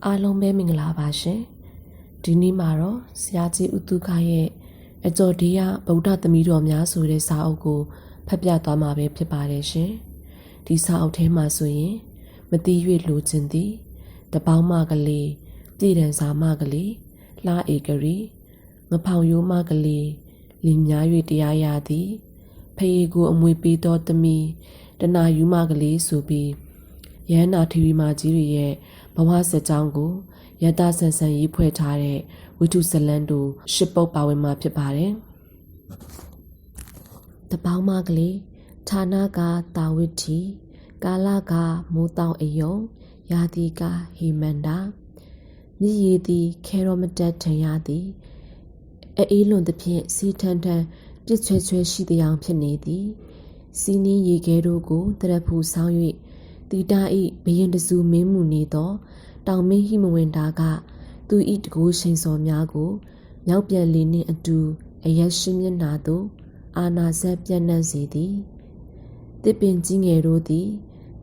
အားလုံးပဲမင်္ဂလာပါရှင်ဒီနေ့မှာတော့ဆရာကြီးဦးသူခရဲ့အကြော်ဒေယဗုဒ္ဓသမီးတော်များဆိုတဲ့စာအုပ်ကိုဖတ်ပြသွားမှာပဲဖြစ်ပါတယ်ရှင်ဒီစာအုပ်ထဲမှာဆိုရင်မတိ၍လိုချင်သည်တပေါင်းမကလေးပြည်တန်စာမကလေးလှဧကရီငဖောင်ရိုးမကလေးလင်များ၍တရားရသည်ဖေကိုအမွေပေးသောသမီးတနာယူမကလေးဆိုပြီးရဟန္တာထီဝီမာကြီးတွေရဲ့ဘဝစကြောင်းကိုယတဆန်ဆန်ရေးဖွဲ့ထားတဲ့ဝိတုဇလန်းတို့ရှစ်ပုတ်ပါဝင်မှာဖြစ်ပါတယ်။တပေါင်းမကလေးဌာနကတာဝိတီကာလကမိုးတောင်အယုံယာတိကဟေမန္တာမြည်ရည်သည်ခဲရောမတက်ထင်ရသည်အေးလွန်သဖြင့်စီထန်ထန်ပြစ်ချွဲချွဲရှိသည်အောင်ဖြစ်နေသည်စီးနင်းရေခဲတို့ကိုတရဖူဆောင်း၍တီတာဤဘရင်တစုမင်းမှုနေသောတောင်မင်းဟိမဝင်တာကသူဤတကူရှိန်စော်များကိုမြောက်ပြန်လေနှင့်အတူအရက်ရှိမျက်နာသို့အာနာဆက်ပြန့်နှံ့စေသည်တစ်ပင်ကြီးငယ်တို့သည်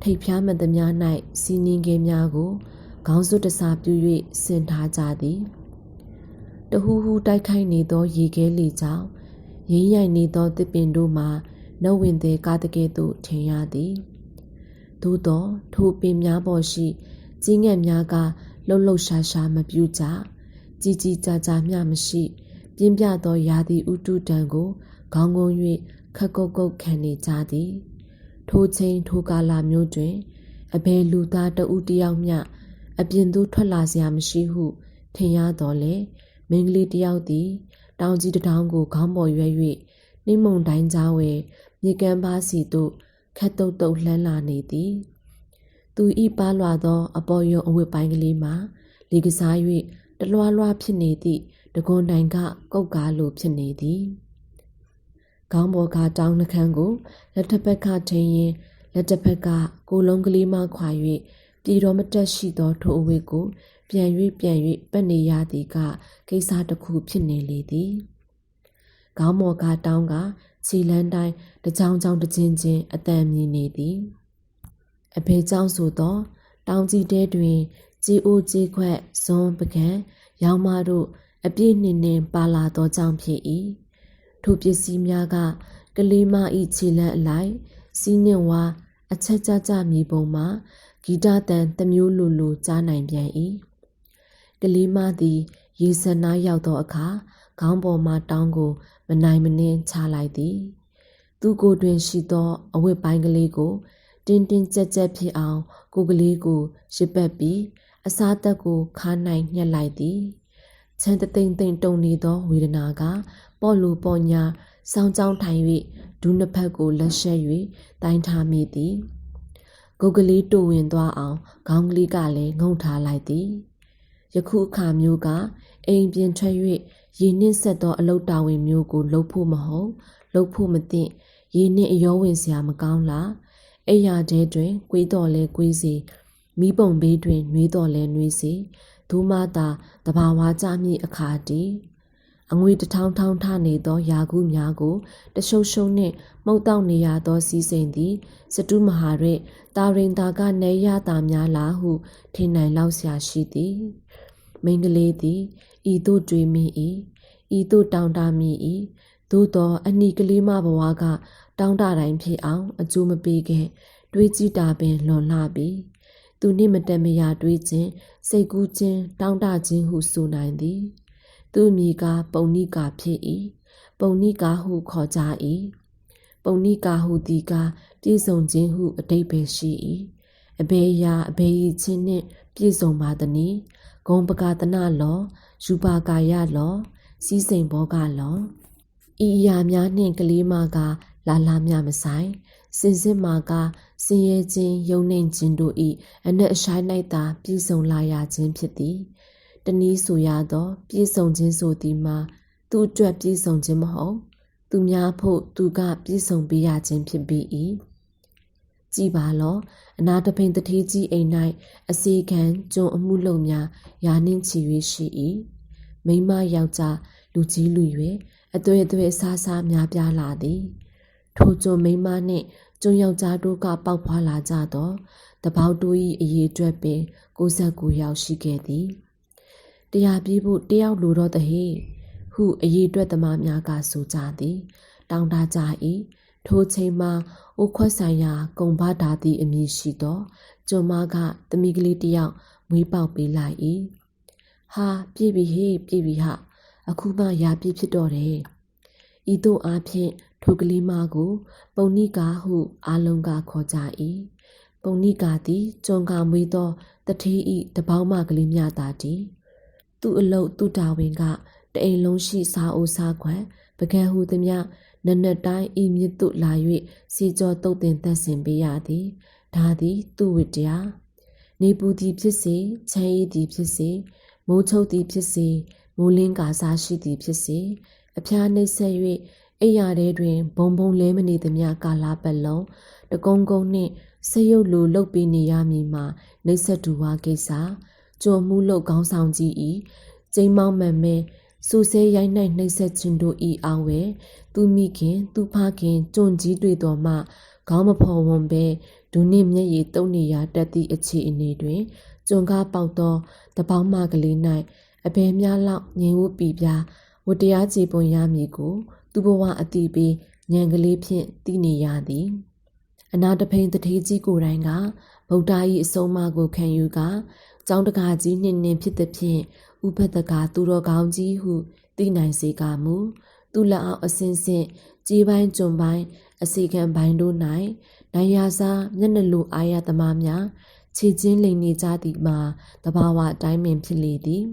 ထိပ်ဖျားမှန်သမျှ၌စီးနင်းခဲများကိုခေါင်းစွပ်တစားပြု၍ဆင်ထားကြသည်တဟူဟူတိုက်ခိုက်နေသောရေခဲလေကြောင့်ရင်းရိုင်နေသောတစ်ပင်တို့မှာနှုတ်ဝင်သည်ကားတကဲ့သို့ထင်ရသည်သို့သောထိုပင်များပေါ်ရှိကြီးငယ်များကလှုပ်လှုပ်ရှားရှားမပြူကြကြီးကြီးကြာကြာမျှမရှိပြင်းပြသောရာသီဥတုတံကိုခေါင်းငုံ၍ခက်ကုတ်ကုတ်ခံနေကြသည်ထိုချိန်ထိုကာလမျိုးတွင်အဘယ်လူသားတဦးတယောက်မျှအပြင်သို့ထွက်လာเสียမရှိဟုထင်ရတော်လေမိန်းကလေးတယောက်သည်တောင်ကြီးတစ်ထောင်ကိုခေါင်းပေါ်ရွက်၍နှိမ့်မုန်တိုင်းကြားဝဲမြေကမ်းပါးစီသို့ခက်တုတ်တုတ်လှမ်းလာနေသည်သူဤပါလွာသောအပေါ်ယုံအဝတ်ပိုင်းကလေးမှာလေကစား၍တလွားလွားဖြစ်နေသည့်တကွန်တိုင်ကကုတ်ကားလိုဖြစ်နေသည်ခေါင်းပေါ်ကတောင်းနှခမ်းကိုလက်တစ်ဖက်ကထိန်ရင်လက်တစ်ဖက်ကကိုယ်လုံးကလေးမှခွာ၍ပြည်တော်မတက်ရှိသောထိုအဝတ်ကိုပြန်၍ပတ်နေရသည်ကကိစ္စတစ်ခုဖြစ်နေလေသည်ခေါင်းမော်ကတောင်းကခြေလန်းတိုင်းတကြောင်ကြောင်တချင်းချင်းအတန်မြည်နေသည်အဖေเจ้าဆိုသောတောင်ကြီးတဲတွင်ကြေအိုကြေခွက်ဇွန်ပကံရောင်မတို့အပြည့်နှင်းပါလာသောကြောင့်ဖြစ်၏ထိုပစ္စည်းများကကလေးမ၏ခြေလန်းအလိုက်စီးနှင့်ဝါအချက်ကြကြမြေပုံမှာဂီတတန်တစ်မျိုးလိုကြားနိုင်ပြန်၏ကလေးမသည်ရေစနာရောက်သောအခါခေါင်းပေါ်မှတောင်းကိုမနိုင်မနှင်းချလိုက်သည်သူကိုယ်တွင်ရှိသောအဝတ်ပိုင်းကလေးကိုတင်းတင်းကြပ်ကြပ်ဖြစ်အောင်ကိုကလေးကိုရစ်ပတ်ပြီးအစားတက်ကိုခါနိုင်ညှက်လိုက်သည်ချမ်းသိမ့်တုန်နေသောဝေဒနာကပေါ့လူပေါ့ညာစောင်းကြောင်းထိုင်၍ဒူးနှစ်ဖက်ကိုလက်ရှက်၍တိုင်းထားမိသည်ကိုကလေးတူဝင်သွားအောင်ခေါင်းကလေးကလည်းငုံထားလိုက်သည်ယခုအခါမျိုးကအိမ်ပြင်ထွက်၍ရေနှင့်ဆက်သောအလုတ်တာဝန်မျိုးကိုလုပ်ဖို့မဟုတ်လုပ်ဖို့မသင့်ရေနှင့်အရောဝင်စရာမကောင်းလားအိယာတဲတွင်ကွေးတော်လဲကွေးစီမိပုံဘေးတွင်နှွေးတော်လဲနှွေးစီဒုမသာတဘာဝကြမည့်အခါတည်းအငွေတထောင်းထောင်းထနေသောယာကုများကိုတရှုံရှုံနှင့်မှုတ်တောက်နေရသောစီးစိမ်သည်စတုမဟာရဲတာရင်တာကနေရတာများလားဟုထင်နိုင်လောက်ဆရာရှိသည်မိန်းကလေးသည်ဤသို့တွေးမိ၏ဤသို့တောင်းတမိ၏သို့သောအနီကလေးမဘဝကတောင်းတတိုင်းဖြစ်အောင်အကျိုးမပေးခဲ့တွေးကြည့်တာပင်လွန်လှပြီသူနှင့်မတန်မရာတွေးခြင်းစိတ်ကူးခြင်းတောင်းတခြင်းဟုဆိုနိုင်သည်သူအမည်ကပုံနိကာဖြစ်၏ပုံနိကာဟုခေါ်ကြ၏ပုံနိကာဟုသည်ကပြည့်စုံခြင်းဟုအဓိပ္ပာယ်ရှိ၏အဘေယအဘေယချင်းနှင့်ပြည့်စုံပါသည်နိဂုံပကတနာလောယူပါကာယလောစီးစိမ်ဘောကလောဤအရာများနှင့်ကလေးမကလာမြမဆိုင်စင်စစ်မာကစင်ရဲခြင်းယုံနှိမ်ခြင်းတို့၏အနက်အရှိုင်း၌သာပြည့်စုံလာရခြင်းဖြစ်သည်တနည်းဆိုရသောပြည့်စုံခြင်းဆိုသည်မှာသူအတွက်ပြည့်စုံခြင်းမဟုတ်သူများဖို့သူကပြည့်စုံပေးရခြင်းဖြစ်ပေ၏ကြည်ပါလောအနာတပိန်တထေးကြီးအိမ်၌အစေခံကျွံအမှုလုံများယာနှင့်ချီ၍ရှိ၏မိန်းမယောက်ျားလူကြီးလူရွယ်အသွေးအစားများပြားလာသည်ထိုကျွံမိန်းမနှင့် ကျုံယောက်ျားတို့ကပေါက်ဖွာလာကြတော့တပေါက်တို့၏အရေးအတွက်ပင်69ယောက်ရှိခဲ့သည်တရားပြေးဖို့တယောက်လိုတော့တဟေဟုအရေးအတွက်သမားများကဆိုကြသည်တောင်းတကြ၏ထိုချိန်မှာအိုခွက်ဆိုင်ရာကုံဘာဒါသည့်အမည်ရှိသောကျွန်မကသမီးကလေးတယောက်မွေးပေါက်ပေးလိုက်၏ဟာပြည့်ပြီဟေ့ပြည့်ပြီဟာအခုမှရာပြည့်ဖြစ်တော့တယ်ဤသို့အားဖြင့်ထိုကလေးမကိုပုံနိကာဟုအားလုံးကခေါ်ကြ၏ပုံနိကာသည်ကျွန်ကမွေးသောတထေးဤတပေါင်းမကလေးများသာတည်းသူ့အလုတ်သူ့တာဝန်ကတအိမ်လုံးရှိစားအိုးစားခွက်ပကံဟုသည်များနက်နက်တိုင်းဤမြစ်သို့လာ၍စီကြောတုတ်တင်သက်ဆင်ပေးရသည်ဒါသည်သူ့ဝိတ္တရားနေပူသည်ဖြစ်စေချမ်းရည်သည်ဖြစ်စေမိုးချုပ်သည်ဖြစ်စေမိုးလင်းကာစားရှိသည်ဖြစ်စေအဖျားနှိပ်ဆက်၍အိယာထဲတွင်ဘုံဘုံလဲမနေသည်များကာလပတ်လုံးတကုံကုံနှင့်ဆရုပ်လိုလှုပ်ပေးနေရမည်မှာနှိပ်ဆက်တူဝါကိစ္စကြုံမှုလို့ခေါင်းဆောင်ကြီးဤကျိမ်းမောင်းမှန်မဲစူဆဲရိုက်နှိုက်နှိပ်ဆက်ခြင်းတို့ဤအောင်ဝဲသူမိခင်သူဖခင်ကြုံကြီးတွေ့တော်မှခေါင်းမဖော်ဝွန်ပဲဒူနှင့်မျက်ရည်တုံနေရတတ်သည့်အခြေအနေတွင်ကြုံကားပေါက်သောတပေါင်းမကလေး၌အဘယ်များလောက်ငြိမ်ဝှပြီပြဝတရားကြည်ပွန်ရမည်ကိုသူဘဝအတိပေးဉာဏ်ကလေးဖြင့်သိနေရသည်အနာတဖိန်တထေးကြီးကိုယ်တိုင်ကဗုဒ္ဓ၏အဆုံးအမကိုခံယူကာကျောင်းတကာကြီးနှင့်နှင်ဖြစ်သည်ဖြင့်ဥပဒကသူတော်ကောင်းကြီးဟုသိနိုင်စေကမူသူလက်အောက်အစဉ်စဉ်ကြီးပိုင်းကျွန်ပိုင်းအစီကံပိုင်းတို့၌နိုင်ရစားမျက်နှလိုအာရသမားများခြေချင်းလိမ်နေကြသည်မှာတဘာဝအတိုင်းပင်ဖြစ်လေသည်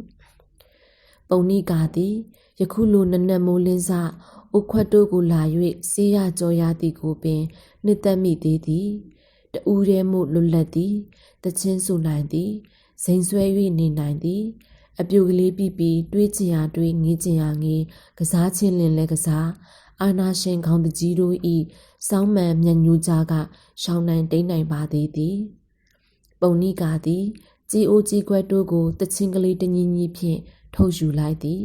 ပုံနိကာသည်ယခုလိုနနက်မိုးလင်းစအိုခွက်တို့ကိုလာ၍ဆေးရကြောရသည်ကိုပင်နှစ်သက်မိသေးသည်တူးရဲမှုလွတ်လပ်သည်တချင်းဆိုနိုင်သည်ဇိမ်ဆွဲ၍နေနိုင်သည်အပြူကလေးပြီးတွေးချင်ရတွေးငေးချင်ရငေးကစားချင်းလင်လဲကစားအာနာရှင်ခေါင်းတကြီးတို့ဤစောင်းမှန်မျက်ညူးကြားကရှောင်းနိုင်တိမ့်နိုင်ပါသေးသည်ပုံနိကာသည်ကြီးအိုကြီးခွက်တို့ကိုတချင်းကလေးတညီညီဖြင့်ထုတ်ယူလိုက်သည်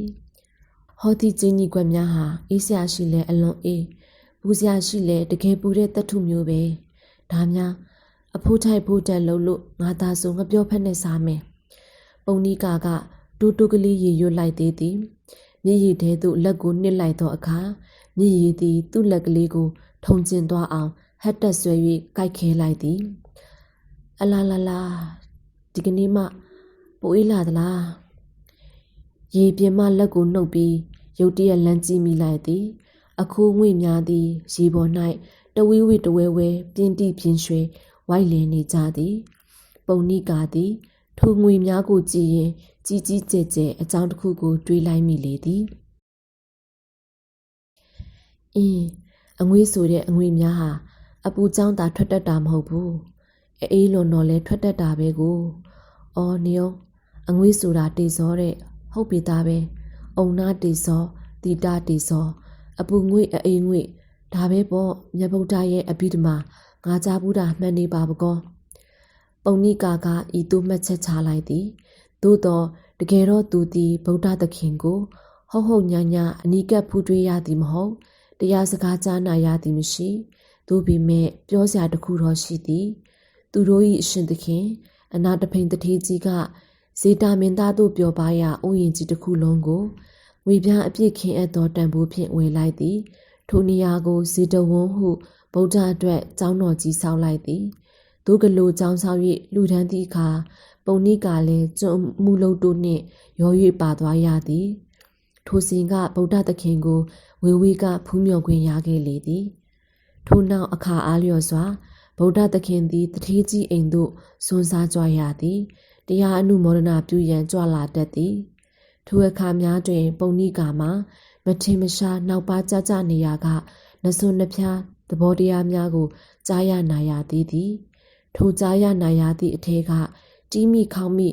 ဟောဒီချင်းကြီးခွက်များဟာအေးစရာရှိလဲအလွန်အေးပူစရာရှိလဲတကယ်ပူတဲ့တတ်ထုမျိုးပဲဒါများအဖိုးထိုက်ဖို့တက်လို့ငါသာဆိုငပြောဖက်နဲ့စားမယ်ပုံနိကာကတူကလေးရေရွတ်လိုက်သေးသည်မျက်ရည်ထဲသို့လက်ကိုနှစ်လိုက်သောအခါမျက်ရည်သည်သူ့လက်ကလေးကိုထုံကျင်သွားအောင်ဟက်တက်ဆွဲ၍ကိုက်ခဲလိုက်သည်အလာလာလာဒီကနေ့မှပိုအေးလာသလားရေပြင်မှလက်ကိုနှုတ်ပြီးရုတ်တရက်လမ်းကြည့်မိလိုက်သည်အခိုးငွေများသည်ရေပေါ်၌တဝီဝီတဝဲဝဲပြင်းတိပြင်းရွှဲဝိုက်လည်နေကြသည်ပုံနိကာသည်ထိုငွေများကိုကြည့်ရင်ကြီးကြီးကျယ်ကျယ်အကြောင်းတစ်ခုကိုတွေးလိုက်မိလေသည်အငွေဆိုတဲ့အငွေများဟာအပူကြောင့်သာထွက်တတ်တာမဟုတ်ဘူးအေးလွန်တော့လဲထွက်တတ်တာပဲကိုအော်နေအောင်အငွေဆိုတာတေစောတဲ့ဟုတ်ပြီသားပဲအုံနာတေစောတီတာတေစောအပူငွေအေးငွေဒါပဲပေါ့မြတ်ဗုဒ္ဓရဲ့အဘိဓမ္မာငါကြားဘူးတာမှန်နေပါပကောပုံနိကာကဤသို့မှတ်ချက်ချလိုက်သည်သို့တော့တကယ်တော့သူသည်ဗုဒ္ဓသခင်ကိုဟုတ်ညာညာအနီးကပ်ဖူးတွေးရသည်မဟုတ်တရားစကားကြားနာရသည်မရှိသို့ပေမဲ့ပြောစရာတစ်ခုတော့ရှိသည်သူတို့၏အရှင်သခင်အနာတဖိန်တထေးကြီးကဇေတာမင်းသားတို့ပြောပါရဥယျာဉ်ကြီးတစ်ခုလုံးကိုငွေပြားအပြည့်ခင်အပ်သောတန်ဖိုးဖြင့်ဝယ်လိုက်သည်ထိုနေရာကိုဇေတဝန်းဟုဗုဒ္ဓအတွက်ကျောင်းတော်ကြီးဆောက်လိုက်သည်ဒုကလိုကျောင်းဆောက်၍လူထမ်းသည့်အခါပုံနိကာလည်းကျွန်းမူလုံးတို့နှင့်ရော၍ပါသွားရသည်ထိုစဉ်ကဗုဒ္ဓသခင်ကိုဝေဝေးကဖူးမြော်ခွင့်ရခဲ့လေသည်ထိုနောက်အခါအားလျော်စွာဗုဒ္ဓသခင်သည်တထေးကြီးအိမ်သို့စွန့်စားကြွရသည်တရားအနုမောဒနာပြုရန်ကြွလာတတ်သည်ထိုအခါများတွင်ပုံနိကာမှာမထင်မရှားနောက်ပါကြကြနေရာကနစွန်းနှဖျားသဘောတရားများကိုကြားရနာရသည်ထိုကြားရနာရသည့်အထက်ကတီးမိခေါင်းမိ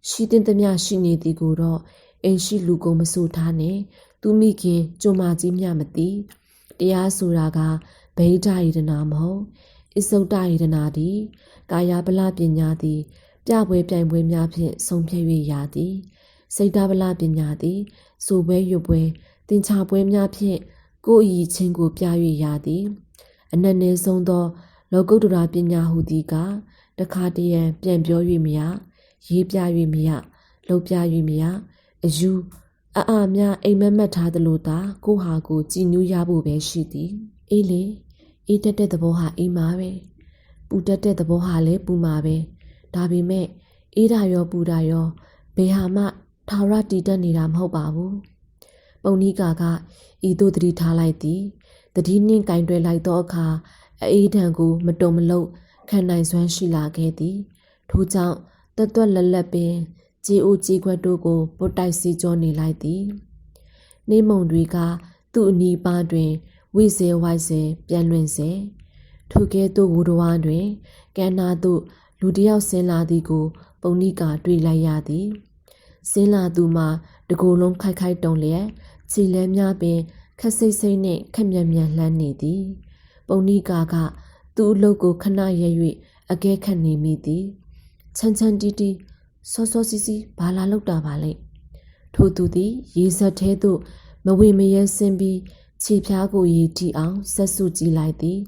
ရှိတင်သမျှရှိနေသည်ကိုတော့အိမ်ရှိလူကုန်မဆိုထားနဲ့သူမိခင်ကြုံမကြီးမျှမသိတရားဆိုတာကဗိဓာယတနာမဟုတ်အစ္ဆုတယတနာသည်ကာယဗလပညာသည်ပြပွဲပြိုင်ပွဲများဖြင့်ဆုံးဖြတ်၍ရသည်စိတ်ဓာဗလပညာသည်ဆိုပွဲရွပွဲတင်ချပွဲများဖြင့်ကိုယ်အည်ချင်းကိုပြ၍ရသည်အနက်နှင်းဆုံးသော လောကုတ္တရာပညာဟူသည်ကတခါတရံပြန်ပြော၍မရရေးပြ၍မရလှုပ်ပြ၍မရအယူအာများအိမ်မက်မက်ထားသလိုသာကိုဟာကိုကြည်နူးရဖို့ပဲရှိသည်အေးလေအေးတက်တဲ့သဘောဟာအေးမှာပဲပူတက်တဲ့သဘောဟာလည်းပူမှာပဲဒါပေမဲ့အေးတာရောပူတာရောဘယ်ဟာမှထာဝရတည်တတ်နေတာမဟုတ်ပါဘူးပုံနီကာကဤသို့တတိထားလိုက်သည်တတိနှင့်ကင်တွယ်လိုက်သောအခါအေးဒဏ်ကိုမတုံမလုံးခံနိုင်စွမ်းရှိလာခဲ့သည်ထို့ကြောင့်တွတ်လက်လက်ပင်ကြေအိုကြေခွက်တို့ကိုပုတ်တိုက်စီကြောနေလိုက်သည်နေမုံတွေကသူ့အနီးပါးတွင်ဝိစေဝိုက်စေပြန်လွင်စေထိုကဲ့သို့ဝူတော်ဝါတွင်ကန်းနာသို့လူတစ်ယောက်ဆင်းလာသည်ကိုပုံနိကာတွေ့လိုက်ရသည်ဆင်းလာသူမှာတကိုယ်လုံးခိုက်ခိုက်တုံလျက်ခြေလဲများပင်ခက်စိတ်စိတ်နှင့်ခက်မြန်မြန်လှမ်းနေသည်ပုံနိကာကသူ့အလုပ်ကိုခဏရဲ၍အကဲခတ်နေမိသည်ချမ်းချမ်းတီးတီးစောစောစီးစီးဘာလာလောက်တာပါလဲထို့သူသည်ရေစက်ထဲသို့မဝေမရဲဆင်းပြီးခြေဖြားကိုရေတီအောင်ဆက်စုကြည့်လိုက်သည်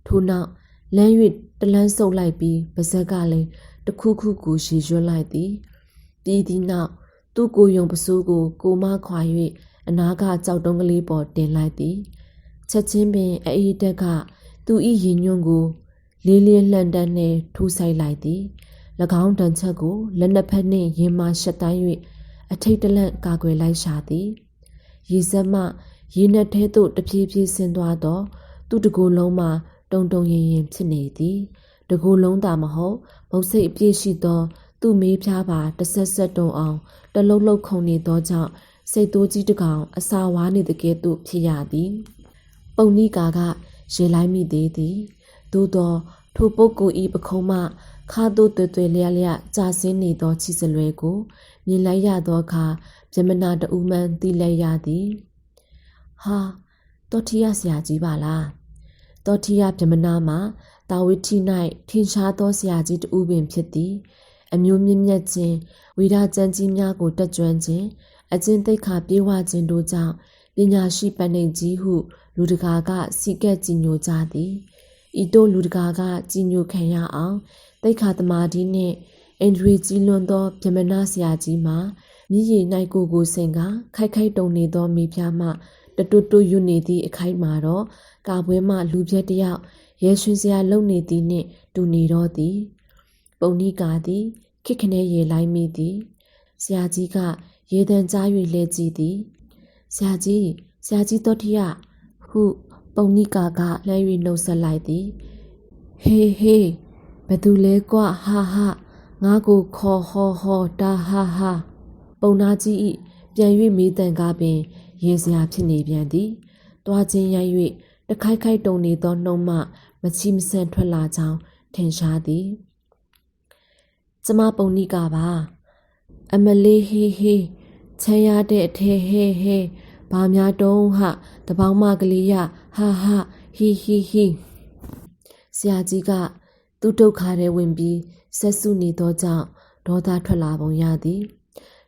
ထို့နောက်လမ်း၍တလန်းဆုပ်လိုက်ပြီးပါဇက်ကလည်းတခုခုကိုရေရွတ်လိုက်သည်ပြီးသည့်နောက်သူ့ကိုယ်ယုံပစိုးကိုကိုမခွာ၍အနာကကြောက်တုံးကလေးပေါ်တင်လိုက်သည်ချက်ချင်းပင်အေးတက်ကသူ၏ရင်ညွန့်ကိုလေးလေးလှန်တန်းနှင့်ထိုးဆိုင်လိုက်သည်၎င်းတန်ချက်ကိုလက်နှစ်ဖက်နှင့်ရင်မှရှက်တိုင်း၍အထိတ်တလန့်ကာကွယ်လိုက်ရှာသည်ရေစက်မှရေနက်ထဲသို့တဖြည်းဖြည်းဆင်းသွားသောသူ့တကိုယ်လုံးမှာတုံတုံရင်ရင်ဖြစ်နေသည်တကိုယ်လုံးသာမဟုတ်မုတ်စိတ်အပြည့်ရှိသောသူ့မေးဖြားပါတဆက်ဆက်တုံအောင်တလုံးလုံးခုန်နေသောကြောင့်စိတ်တိုးကြီးတစ်ကောင်အစာဝါးနေတကဲ့သို့ဖြစ်ရသည်ပုံနိကာကရေလိုက်မိသေးသည်သို့သောထိုပုဂ္ဂိုလ်ဤပခုံးမှခါသို့တွေ့တွေ့လျက်လျက်ကြာဆင်းနေသောချီစလွဲကိုမြင်လိုက်ရသောအခါဗြဟ္မဏတူမှန်သိလိုက်ရသည်ဟာတောထီယဆရာကြီးပါလားတောထီယဗြဟ္မဏမှာတာဝိထိ၌ထင်ရှားသောဆရာကြီးတူပင်ဖြစ်သည်အမျိုးမြင့်မြတ်ခြင်းဝိဒါကျမ်းကြီးများကိုတက်ကြွခြင်းအကျင့်သိက္ခာပြေဝခြင်းတို့ကြောင့်ပညာရှိပဏိတ်ကြီးဟုလူတကာကစီကက်ကြည်ညိုကြသည်ဤတို့လူတကာကကြည်ညိုခံရအောင်သိက္ခာသမာဓိနှင့်အင်ဒရီကြီးလွန်သောဗြဟ္မဏဆရာကြီးမှာမြည်ရည်၌ကိုစင်ကခိုက်ခိုက်တုံနေသောမိဖုရားမှတတွတ်တွရွနေသည့်အခိုက်မှာတော့ကာပွဲမှလူပြက်တယောက်ရဲရွှင်စရာလုံနေသည်နှင့်တူနေတော့သည်ပုံနိကာသည်ခိခနဲရေလိုက်မိသည်ဆရာကြီးကရေတံကြား၍လဲကြည့်သည်ဆရာကြီးတောထီယဟုပုံနိကာကလှမ်း၍နှုတ်ဆက်လိုက်သည်ဟေးဘယ်သူလဲကွာဟာငါကိုခေါ်ဟောတာဟာပုံနာကြီး၏ပြန်၍မေးတန်ကားပင်ရင်စရာဖြစ်နေပြန်သည်တွားချင်းရိုက်၍တခိုက်ခိုက်တုံနေသောနှုံမှမချီမဆန့်ထွက်လာကြောင်းထင်ရှားသည်ကျမပုံနိကာပါအမလေးဟေးချမ်းရတဲ့အထဲဟေးဘာများတုံးဟတပေါင်းမကလေးရဟာဟီဆရာကြီးကသူ့ဒုက္ခထဲဝင်ပြီးဆက်စုနေသောကြောင့်ဒေါသထွက်လာပုံရသည်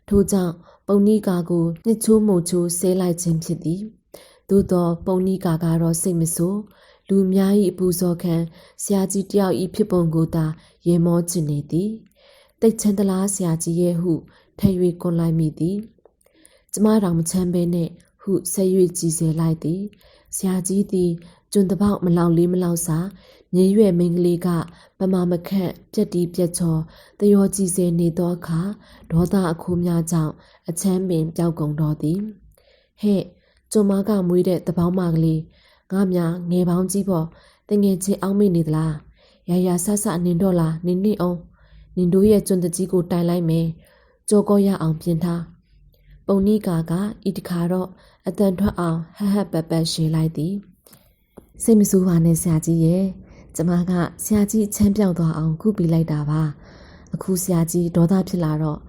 ထို့ကြောင့်ပုံနိကာကိုနှစ်ချိုးမုံချိုးဆဲလိုက်ခြင်းဖြစ်သည်သို့သောပုံနိကာကတော့စိတ်မဆိုးလူအများ၏အပူဇော်ခံဆရာကြီးတယောက်၏ဖြစ်ပုံကိုသာရေမောချင်နေသည်တိတ်ချမ်းသလားဆရာကြီးရဲ့ဟုထည့်၍ကွန်လိုက်မိသည်ကျမတော်မချမ်းပဲနဲ့ဟုဆက်၍ကြည်စဲလိုက်သည်ဆရာကြီးသည်ကျွန်းတပေါက်မလောက်လေးမလောက်စာမြေရွယ်မိန်းကလေးကပမာမခန့်ပြက်တီးပြက်ချောတယောကြည်စဲနေသောအခါဒေါသအခိုးများကြောင့်အချမ်းပင်ပျောက်ကုန်တော်သည်ဟဲ့ကျွန်းမကမွေးတဲ့တပေါင်းမကလေးငါများငယ်ပေါင်းကြီးပေါ်တငယ်ချင်းအောင်မိနေသလားရာဆနင်တော့လားနင်အောင်နင်တို့ရဲ့ကျွန်းတကြီးကိုတိုင်လိုက်မယ်ကြောကောရအောင်ပြင်ထားပုံနိကာကဤတခါတော့အတန်ထွက်အောင်ဟဟပတ်ရှင်းလိုက်သည်စိတ်မဆိုးပါနဲ့ဆရာကြီးရဲ့ကျမကဆရာကြီးချမ်းပြောက်သွားအောင်ကုပေးလိုက်တာပါအခုဆရာကြီးဒေါသဖြစ်လာတော့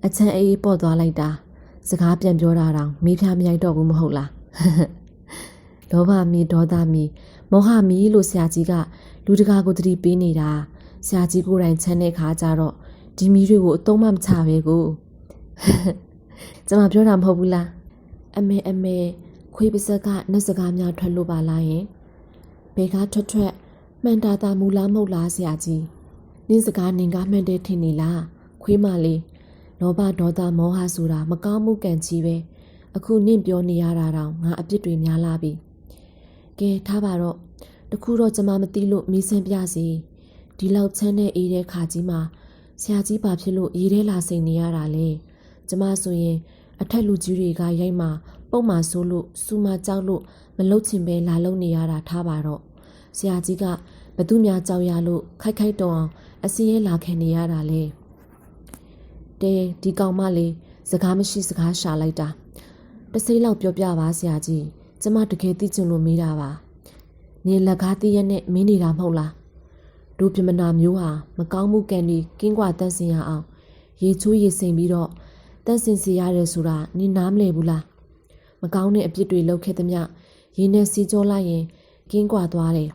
အချမ်းအေးပေါ့သွားလိုက်တာစကားပြန်ပြောတာတောင်မေးဖျားမရိုက်တော့ဘူးမဟုတ်လားလောဘမီဒေါသမီမောဟမီလို့ဆရာကြီးကလူတကာကိုတတိပေးနေတာဆရာကြီးကိုယ်တိုင်ချမ်းတဲ့ခါကျတော့ဒီမီတွေကိုအသုံးမချပဲကိုကျမပြောတာမဟုတ်ဘူးလားအမေခွေးပါဇက်ကနှက်စကားများထွက်လို့ပါလားယင်ဘယ်ကထွက် မှန်တာမူလားမဟုတ်လားဆရာကြီးနင်းစကားနင်ကမှန်တယ်ထင်နေလားခွေးမလေးလောဘဒေါသမောဟဆိုတာမကောင်းမှုကံကြီးပဲအခုနင့်ပြောနေရတာတော့ငါအပြစ်တွေများလာပြီကဲထားပါတော့တခုတော့ကျမမသိလို့မေးစမ်းပြစီဒီလောက်ချမ်းတဲ့အေးတဲ့ခါကြီးမှာဆရာကြီးဘာဖြစ်လို့ရေးထဲလာစိန်နေရတာလဲကျမဆိုရင်အထက်လူကြီးတွေကရိုက်မှာပုတ်မှာဆိုးလို့စူမှာကြောက်လို့မလုတ်ချင်ပဲလာလုံနေရတာထားပါတော့ဆရာကြီးကဘသူများကြောက်ရလို့ခိုက်တုံအောင်အစင်းရဲလာခံနေရတာလေတဲဒီကောင်မလေးစကားမရှိစကားရှာလိုက်တာတစိမ့်လောက်ပြောပြပါဆရာကြီးကျမတကယ်သိချင်လို့မေးတာပါနေလက်ကားတည့်ရက်နဲ့မင်းနေတာမဟုတ်လားဒုပြမနာမျိုးဟာမကောင်းမှုကံတွေကင်းကွာတန့်စင်ရအောင်ရေချိုးရေစိမ်ပြီးတော့တန့်စင်စီရတယ်ဆိုတာနင်နားမလည်ဘူးလားမကောင်းတဲ့အပြစ်တွေလုပ်ခဲ့သမျှရေနဲ့စီကြောလိုက်ရင်ကင်းကွာသွားတယ်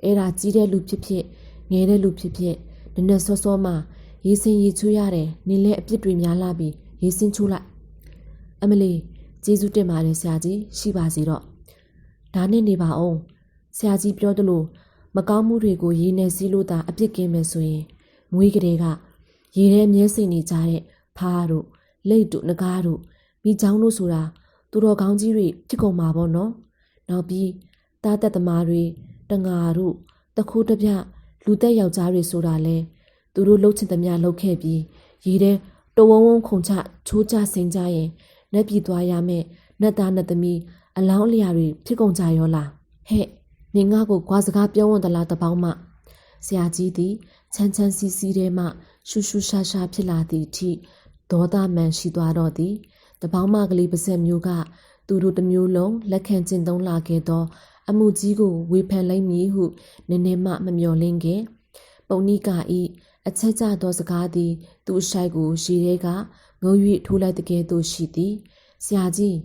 အဲ့ဒါကြီးတဲ့လူဖြစ်ဖြစ်ငယ်တဲ့လူဖြစ်ဖြစ်နည်းနည်းစောစောမှရေစင်ရေချိုးရတယ်နင်လည်းအပြစ်တွေများလာပြီးရေစင်ချိုးလိုက်အမလီကျေးဇူးတင်ပါတယ်ဆရာကြီးရှိပါစေတော့ဒါနဲ့နေပါအောင်ဆရာကြီးပြောသလိုမကောင်းမှုတွေကိုရေနဲ့စီးလို့သာအပြစ်ကင်းမယ်ဆိုရင်မွေးကလေးကရေထဲမြဲစိန်နေကြတဲ့ဖားတို့လိတ်တို့ငကားတို့မိချောင်းတို့ဆိုတာသူတော်ကောင်းကြီးတွေဖြစ်ကုန်မှာပေါ့နော်နောက်ပြီးတားတက်သမားတွေတငါတို့တခိုးတပြလူသက်ယောက်ျားတွေဆိုတာလဲသူတို့လှုပ်ချင်သမျှလှုပ်ခဲ့ပြီးရေထဲတဝုံဝုံခုန်ချချိုးချစိန်ကြရင်နှက်ပြေသွားရမယ်နှက်သားနှက်သမီးအလောင်းအလျာတွေဖြစ်ကုန်ကြရောလားဟဲ့နင်ငါ့ကိုကွာစကားပြောဝန်သလားတပေါင်းမဆရာကြီးသည်ချမ်းချမ်းစီစီထဲမှရှူရှူရှာရှာဖြစ်လာသည့်အထိဒေါသမန်ရှိသွားတော့သည်တပေါင်းမကလေးပါဇက်မျိုးကသူတို့တစ်မျိုးလုံးလက်ခံကျင့်သုံးလာခဲ့သောအမှုကြီးကိုဝေဖန်လိုက်မည်ဟုနည်းနည်းမှမမျှော်လင့်ခဲ့ပုံနိကာဤအချက်ကျသောစကားသည်သူ့အရှိုက်ကိုရေထဲကငုံ၍ထိုးလိုက်တဲ့ကဲ့သို့ရှိသည်ဆရာကြီး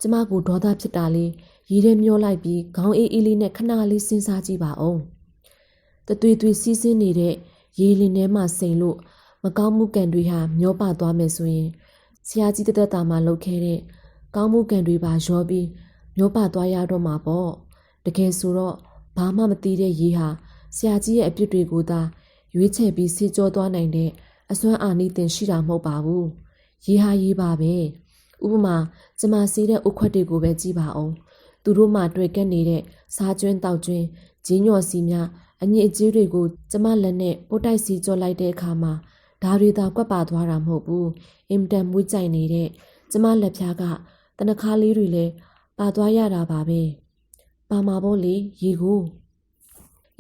ကျမကိုဒေါသဖြစ်တာလေးရေထဲမျောလိုက်ပြီးခေါင်းအေးအေးလေးနဲ့ခဏလေးစဉ်းစားကြည့်ပါဦးတသွေးသွေးစီးဆင်းနေတဲ့ရေလင်းထဲမှာစိန်လို့မကောင်းမှုကံတွေဟာမျောပါသွားမယ်ဆိုရင်ဆရာကြီးတသက်တာမှလှုပ်ခဲ့တဲ့ကောင်းမှုကံတွေပါရောပြီးမျောပါသွားရတော့မှာပေါ့တကယ်ဆိုတော့ဘာမှမသိတဲ့ရေဟာဆရာကြီးရဲ့အပြစ်တွေကိုသာရွေးချယ်ပြီးဆေးကြောသွားနိုင်တဲ့အစွမ်းအာဏိသင်ရှိတာမဟုတ်ပါဘူးရေဟာရေပါပဲဥပမာကျမစီးတဲ့ဥခွက်တွေကိုပဲကြည့်ပါအောင်သူတို့မှတွေ့ကက်နေတဲ့စားကျွင်းတောက်ကျွင်းဂျင်းညော်စီများအညစ်အကြေးတွေကိုကျမလက်နဲ့ပို့တိုက်စီကြောလိုက်တဲ့အခါမှာဒါတွေသာကွက်ပါသွားတာမဟုတ်ဘူးအင်တန်မွေးကြိုင်နေတဲ့ကျမလက်ဖြားကတနခါလေးတွေလည်းပါသွားရတာပါပဲပါမှာပေါ့လေရေကို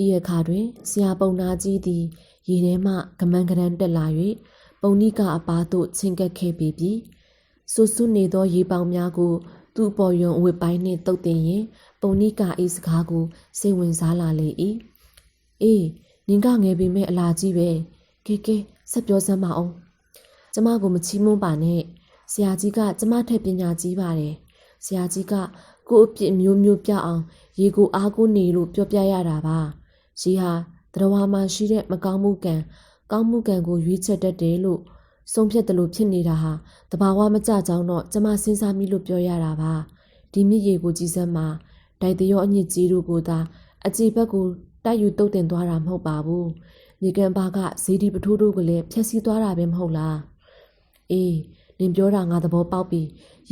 ဤအခါတွင်ဆရာပုံနာကြီးသည်ရေထဲမှကမန်းကရန်တက်လာ၍ပုံနိကအပါသို့ချင်းကပ်ခဲ့ပြီးဆူဆူနေသောရေပေါင်များကိုသူ့ပေါ်ယွန်အဝတ်ပိုင်းနှင့်တုပ်တင်ရင်ပုံနိကဤစကားကိုစိတ်ဝင်စားလာလေ၏အေးနင်ကငယ်ပေမဲ့အလားကြီးပဲကဲဆက်ပြောစမ်းပါအောင်ကျမကိုမချီးမွမ်းပါနဲ့ဆရာကြီးကကျမထက်ပညာကြီးပါတယ်ဆရာကြီးကကို့အပြစ်မျိုးမျိုးပြအောင်ရေကိုအားကိုးနေလို့ပြောပြရတာပါရေဟာတရဝါမှာရှိတဲ့မကောင်းမှုကံကောင်းမှုကံကိုရွေးချယ်တတ်တယ်လို့ဆုံးဖြတ်တယ်လို့ဖြစ်နေတာဟာတဘာဝမကြကြောင်းတော့ကျမစဉ်းစားမိလို့ပြောရတာပါဒီမြစ်ရေကိုကြည်စမ်းမှာဒိုက်တရောအညစ်ကြီးတို့ကိုသာအကြည်ဘက်ကိုတိုက်ယူတုတ်တင်သွားတာမဟုတ်ပါဘူးမြေကန်ပါကဇေဒီပထိုးတို့ကလည်းဖျက်ဆီးသွားတာပဲမဟုတ်လားအေးနင်ပြောတာငါသဘောပေါက်ပြီ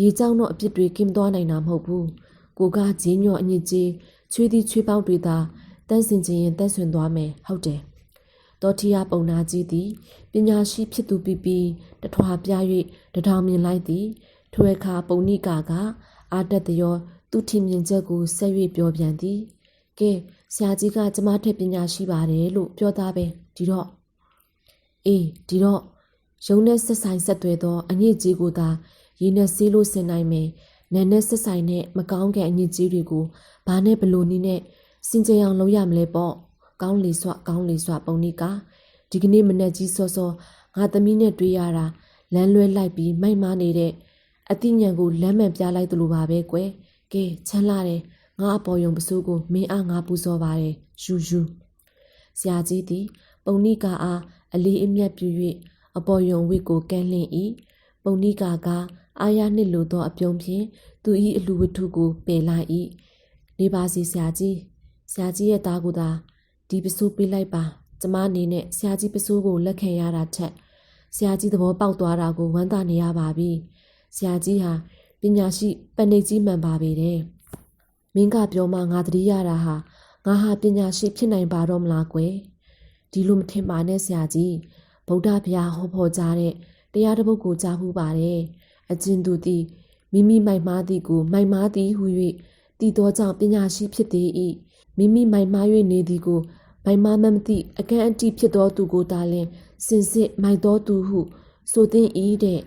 ရေကြောင်းတော့အပြစ်တွေကင်းသွားနိုင်တာမဟုတ်ဘူးကိုကဂျင်းညော့အညစ်ကြီးချွေးသီးချွေးပေါက်တွေသာတန်းစင်ခြင်းရင်တန်းဆွင်သွားမယ်ဟုတ်တယ်တောထီယာပုံနာကြီးသည်ပညာရှိဖြစ်သူပြီးတထွာပြ၍တထောင်မြင်လိုက်သည်ထိုအခါပုံနိကာကအာတက်တရောသူထင်မြင်ချက်ကိုဆက်၍ပြောပြန်သည်ကဲဆရာကြီးကကျမထက်ပညာရှိပါတယ်လို့ပြောသားပဲဒီတော့ရုံနဲ့ဆက်ဆိုင်ဆက်သွဲသောအညစ်အကြေးကိုသာရေနဲ့ဆေးလို့ဆင်နိုင်မယ်နာနဲ့ဆက်ဆိုင်တဲ့မကောင်းတဲ့အညစ်အကြေးတွေကိုဘာနဲ့ဘလို့နည်းနဲ့စင်ကြယ်အောင်လုပ်ရမလဲပေါ့ကောင်းလေစွပုံနိကာဒီကနေ့မနေ့ကြီးစောစောငါသမီးနဲ့တွေ့ရတာလမ်းလွဲလိုက်ပြီးမိုက်မားနေတဲ့အသိဉာဏ်ကိုလမ်းမှန်ပြလိုက်သလိုပါပဲကွယ်ကဲချမ်းလာတယ်ငါအပေါ်ယုံပစိုးကိုမင်းအားငါပူဇော်ပါတယ်ယူဆရာကြီးသည်ပုံနိကာအားအလေးအမြတ်ပြု၍အပေါ်ယုံဝိကိုကန်းလင့်၏ပုံနိကာကအာရနှစ်လိုသောအပြုံးဖြင့်သူ၏အလှဝတ္ထုကိုပယ်လိုက်၏နေပါစီဆရာကြီးရဲ့သားကိုသာ ဒီပစိုးပေးလိုက်ပါကျမအနေနဲ့ဆရာကြီးပစိုးကိုလက်ခံရတာထက်ဆရာကြီးသဘောပေါက်သွားတာကိုဝမ်းသာနေရပါပြီဆရာကြီးဟာပညာရှိပဏိတ်ကြီးမှန်ပါပေတယ်မင်းကပြောမှငါသတိရတာဟာငါဟာပညာရှိဖြစ်နိုင်ပါတော့မလားကွယ်ဒီလိုမထင်ပါနဲ့ဆရာကြီးဗုဒ္ဓဘုရားဟောဖို့ကြားတဲ့တရားတစ်ပုဒ်ကိုကြားမှုပါတယ်အကျဉ်သူသည်မိမိမိုက်မားသည်ကိုမိုက်မားသည်ဟု၍တည်သောကြောင့်ပညာရှိဖြစ်သည်၏မိမိမိုက်မား၍နေသည်ကိုမိုက်မားမမသိအကန့်အတိဖြစ်သောသူကိုတားလင်စင်စစ်မိုက်သောသူဟုဆိုသင့်၏တဲ့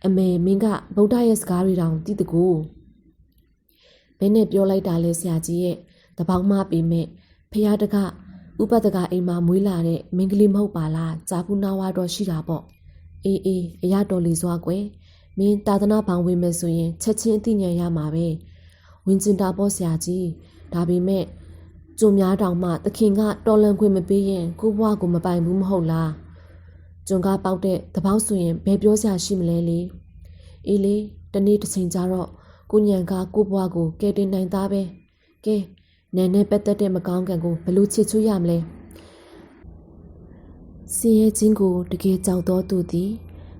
အမေမင်းကဗုဒ္ဓရဲ့စကားတွေတောင်သိတကူဘယ်နဲ့ပြောလိုက်တာလဲဆရာကြီးရဲ့တပေါင်းမပေမဲ့ဖះတကဥပဒကအိမ်မှာမွေးလာတဲ့မင်းကလေးမဟုတ်ပါလားဂျာဖူနာဝါတော့ရှိတာပေါ့အေးအရတော်လီစွာကွယ်မင်းတာသနာဘောင်ဝင်မယ်ဆိုရင်ချက်ချင်းအသိဉာဏ်ရမှာပဲဝင်ကျင်တာပေါ့ဆရာကြီးဒါပေမဲ့ကျုံများတောင်မှသခင်ကတော်လန်ခွင့်မပေးရင်ကိုဘွားကိုမပိုင်ဘူးမဟုတ်လားကျုံကပေါက်တဲ့တပေါက်ဆိုရင်ဘယ်ပြောစရာရှိမလဲလေအေးလေတနေ့တစ်ချိန်ကျတော့ကိုညံကကိုဘွားကိုကဲတင်နိုင်သားပဲကဲနန်းနဲ့ပတ်သက်တဲ့မကောင်းကံကိုဘလို့ချစ်ချွတ်ရမလဲစင်ရဲ့ချင်းကိုတကယ်ကြောက်တော်သူသည်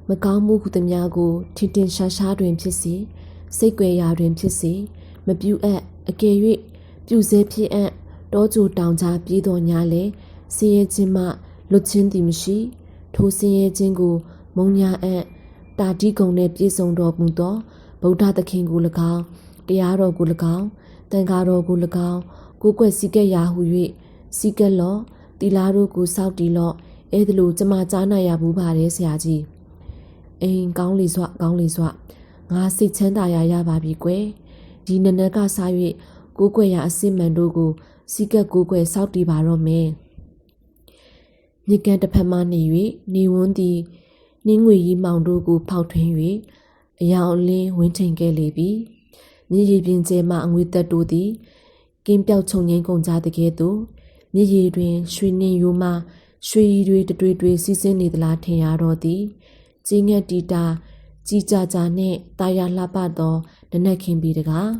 မကောင်းမှုဟုသည်များကိုထင်ထင်ရှားရှားတွင်ဖြစ်စေစိတ်ကြွယ်ရာတွင်ဖြစ်စေမပြူအပ်အကယ်၍ပြူစေဖြစ်အပ်တောကြိုတောင်ကြားပြေးတော်ညာလေစင်ရဲ့ချင်းမှလွတ်ချင်းသည်မရှိထိုစင်ရဲ့ချင်းကိုမုံညာအပ်တာတိကုံနဲ့ပြေဆုံးတော်မူသောဗုဒ္ဓသခင်ကို၎င်းတရားတော်ကို၎င်းတန်ခါတော်ကို၎င်းကိုယ်ွက်စီကက်ရာဟု၍စီကက်လော့တီလာတို့ကိုစောက်တီလော့အဲ့ဒါလို့ကျမကြားနိုင်ရဘူးပါတယ်ဆရာကြီးအိမ်ကောင်းလေစွငါစိတ်ချမ်းသာရပါပြီကွယ်ဒီနနက်ကစား၍ကိုယ်ွက်ရာအစစ်မှန်တို့ကိုစီကက်ကိုယ်ွက်စောက်တီပါတော့မယ်မြေကန်တစ်ဖက်မှနေ၍နေဝန်းသည်နှင်းငွေရီမောင်တို့ကိုဖောက်ထွင်း၍အယောင်အလင်းဝင်းထိန်ခဲ့လေပြီမြေရီပြင်ကျဲမှအငွေသက်တို့သည်ကင်းပြောက်ချုံငိမ့်ကုန်ကြတဲ့ကဲ့သို့မြေရီတွင်ရွှေနှင်းရိုးမှရွှေရီတွေစီးဆင်းနေသလားထင်ရတော့သည်ကြီးငှက်တီတာကြီးကြနှင့်တာယာလှပသောနနက်ခင်းပြီးတကား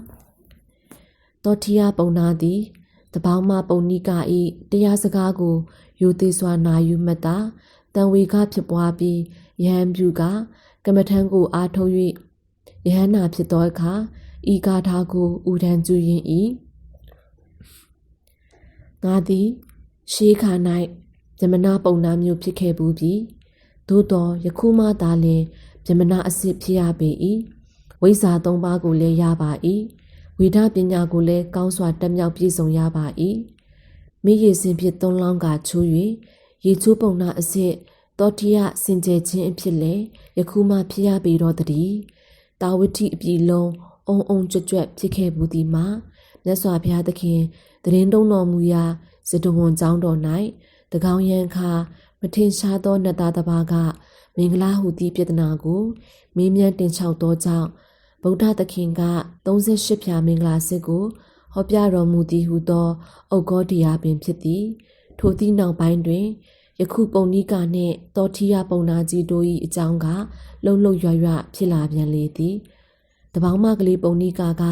တော်ထီယာပုံနာသည်တပေါင်းမပုံနိကာဤတရားစကားကိုယူသေးစွာနာယူမှတ်သာတန်ဝေကဖြစ်ပွားပြီးယဟန်ပြူကကမ္မထံကိုအားထုတ်၍ယဟန်နာဖြစ်သောအခါဤဂါထာကိုဥဒံကျူရင်ဤငါသည်ရှေးခါ၌ဗြဟ္မဏပုံနာမျိုးဖြစ်ခဲ့ဘူးပြီသို့တော်ယခုမှသာလျှင်ဗြဟ္မဏအစစ်ဖြစ်ရပေ၏ဝိဇ္ဇာ၃ပါးကိုလည်းရပါ၏ဝိဒပညာကိုလည်းကောင်းစွာတက်မြောက်ပြည့်စုံရပါ၏မိရည်စင်ဖြစ်သုံးလောင်းကချိုး၍ရေချိုးပုံနာအစစ်တောတိယစင်ကြယ်ခြင်းအဖြစ်လည်းယခုမှဖြစ်ရပေတော့တည်းတာဝတိအပြည်လုံးအုံကြွကြွဖြစ်ခဲ့ဘူးသည်မှာမြတ်စွာဘုရားသခင်တရင်တုံးတော်မူရာစတဝန်ကျောင်းတော်၌တကောင်းရန်ခါမထင်ရှားသောနတ်သားတစ်ပါးကမင်္ဂလာဟုသည့်ပြဿနာကိုမင်းမြတ်တင်ချောက်သောကြောင့်ဗုဒ္ဓသခင်က38ဖြာမင်္ဂလာစစ်ကိုဟောပြတော်မူသည်ဟုသောဩဃေါတရားပင်ဖြစ်သည်ထိုသည့်နောက်ပိုင်းတွင်ယခုပုံနိကာနှင့်တောထီယာပုံနာကြီးတို့၏အကြောင်းကလှုပ်ရွဖြစ်လာပြန်လေသည်တပေါင်းမကလေးပုံနိကာက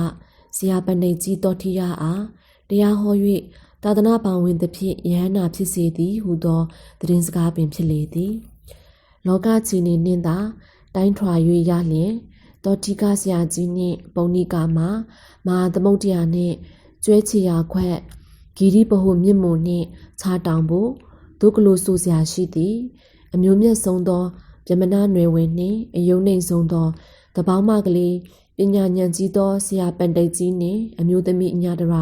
ဆရာပဏိတ်ကြီးတောထီယာအားတရားဟော၍သာသနာပေါင်းဝင်သဖြင့်ယဟန္တာဖြစ်စေသည်ဟုသောသတင်းစကားပင်ဖြစ်လေသည်လောကကြီးနှင့်သာတိုင်းထွာ၍ရလျင်တောတိကဆရာကြီးနှင့်ပုံနိကာမှာမဟာသမုဒ္ဒရာနှင့်ကျွဲချီရာခွက်ဂီရိပဟုမြင့်မုံနှင့်ခြားတောင်ဖို့ဒုကလိုဆိုစရာရှိသည်အမျိုးမြတ်ဆုံးသောဗြဟ္မဏနွယ်ဝင်နှင့်အယုံနှိမ်ဆုံးသောတပေါင်းမကလေးပညာဉာဏ်ကြီးသောဆရာပန္တိတ်ကြီးနှင့်အမျိုးသမီးအညာတရ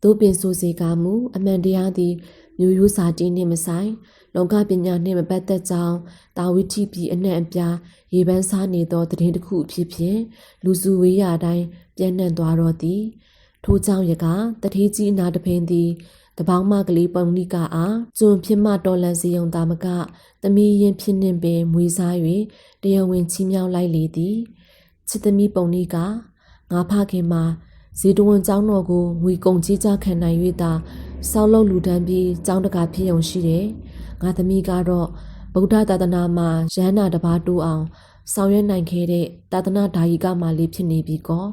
တို့ပင်ဆိုစေကားမူအမှန်တရားသည်မျိုးရိုးစာတီးနှင့်မဆိုင်လောကပညာနှင့်မပတ်သက်ကြောင်းတာဝိထိပြည်အနှံ့အပြားရေပန်းစားနေသောတည်င်းတစ်ခုအဖြစ်ဖြင့်လူစုဝေးရာတိုင်းပြန့်နှံ့သွားတော့သည်ထိုကြောင့်ရကတထေးကြီးအနာတပင်သည်တပေါင်းမကလေးပုံနိကာအားကျွန်းဖြစ်မှတော်လန်စီယုံတာမကသမီးရင်ဖြစ်နှင့်ပင်မွေးစား၍တရားဝင်ချီးမြှောက်လိုက်လေသည်ချစ်သမီးပုံနိကာငါဖခင်မှာဇေတဝန်ကျောင်းတော်ကိုငွေကုန်ကြီးကြခံနိုင်၍သာဆောက်လုပ်လူတန်းပြီးကျောင်းတကာဖြစ်ုံရှိတယ်ငါသမီးကတော့ဗုဒ္ဓသာသနာမှာရဟန္တာတစ်ပါးတိုးအောင်ဆောင်ရွက်နိုင်ခဲ့တဲ့သာသနာဓာယိကမှလေးဖြစ်နေပြီကော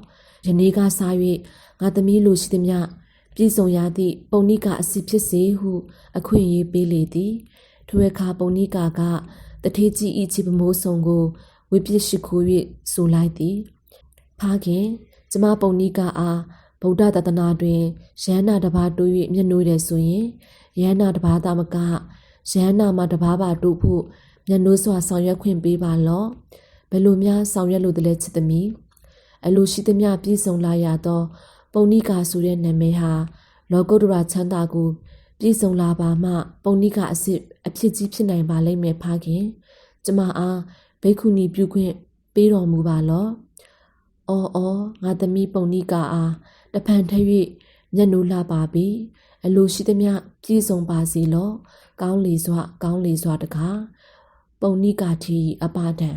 ယနေ့ကစား၍ငါသမီးလိုရှိသည်မြ ပြည်စုံရသည့်ပုံနိကအစီဖြစ်စေဟုအခွင့်အရေးပေးလေသည်ထိုအခါပုံနိကတထေးကြီးဤချီပမိုးဆုံကိုဝိပစ်ရှိခိုး၍ဆိုလိုက်သည်ဖခင်ကျမပုံနိကအားဗုဒ္ဓသာသနာတွင်ယန္နာတစ်ပါးတိုး၍မျက်နှိုးတယ်ဆိုရင်ယန္နာတစ်ပါးသာမကယန္နာမှာတစ်ပါးပါတို့ဖို့မျက်နှိုးစွာဆောင်ရွက်ခွင့်ပေးပါလော့ဘယ်လိုများဆောင်ရွက်လို့တလဲချစ်သမီးအလိုရှိသမျှပြည့်စုံလာရသောပုံနိကဆိုတဲ့နာမည်ဟာလောကုတ္တရာချမ်းသာကိုပြည့်စုံလာပါမှပုံနိကအစစ်အဖြစ်ကြီးဖြစ်နိုင်ပါလိမ့်မယ်ဖခင်ကျမအားဘိက္ခုနီပြုခွင့်ပေးတော်မူပါလော့အော်ငါသမီးပုံနိကအားတဖန်ထ၍မျက်နှိုးလှပါပြီအလိုရှိသမျှပြည့်စုံပါစေလော့ကောင်းလေစွာတကားပုံနိကထီအပါဒံ